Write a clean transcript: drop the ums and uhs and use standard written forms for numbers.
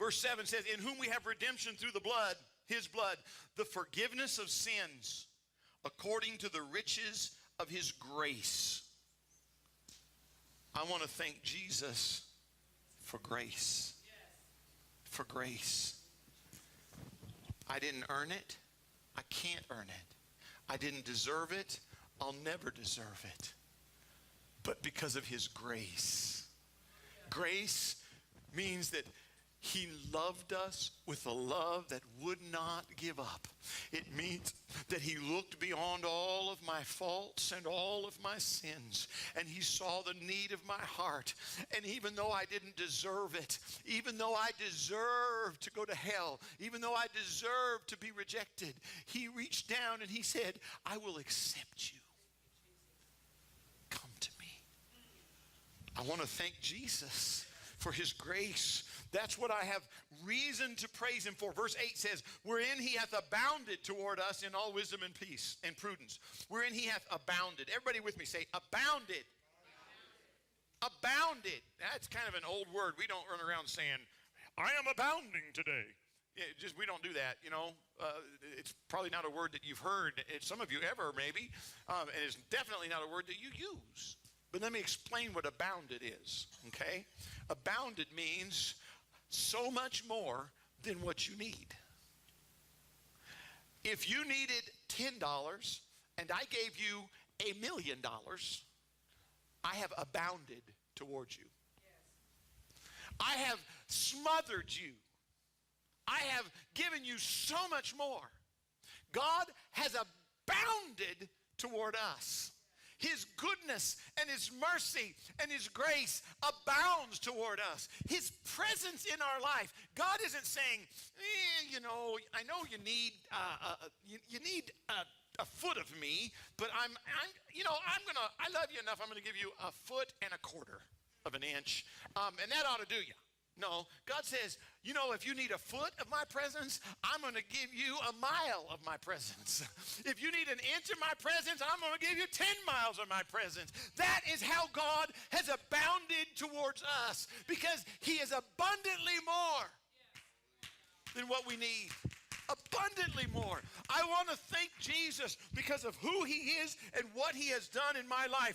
Verse 7 says, in whom we have redemption through the blood, his blood, the forgiveness of sins, according to the riches of his grace. I want to thank Jesus for grace. For grace. I didn't earn it. I can't earn it. I didn't deserve it. I'll never deserve it. But because of his grace. Grace means that he loved us with a love that would not give up. It means that he looked beyond all of my faults and all of my sins, and he saw the need of my heart. And even though I didn't deserve it, even though I deserved to go to hell, even though I deserved to be rejected, he reached down and he said, I will accept you. Come to me. I want to thank Jesus for his grace. That's what I have reason to praise him for. Verse 8 says, wherein he hath abounded toward us in all wisdom and peace and prudence. Wherein he hath abounded. Everybody with me say, abounded. Abounded. That's kind of an old word. We don't run around saying, I am abounding today. We don't do that, you know. It's probably not a word that you've heard, some of you ever maybe. And it's definitely not a word that you use. But let me explain what abounded is, okay? Abounded means so much more than what you need. If you needed $10 and I gave you $1 million, I have abounded towards you. Yes. I have smothered you. I have given you so much more. God has abounded toward us. His goodness and his mercy and his grace abounds toward us. His presence in our life. God isn't saying, you know, I know you need a foot of me, but I love you enough. I'm gonna give you a foot and a quarter of an inch, and that ought to do you. No, God says, you know, if you need a foot of my presence, I'm going to give you a mile of my presence. If you need an inch of my presence, I'm going to give you 10 miles of my presence. That is how God has abounded towards us, because he is abundantly more than what we need. Abundantly more. I want to thank Jesus because of who he is and what he has done in my life.